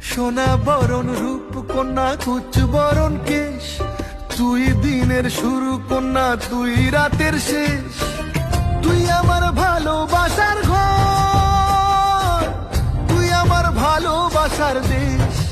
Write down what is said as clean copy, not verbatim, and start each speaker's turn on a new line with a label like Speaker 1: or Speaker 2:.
Speaker 1: সোনা বরণ রূপ কন্যা কুচ বরণ কেশ, তুই দিনের শুরু কন্যা তুই রাতের শেষ। তুই আমার ভালোবাসার ঘর, তুই আমার ভালোবাসার দেশ।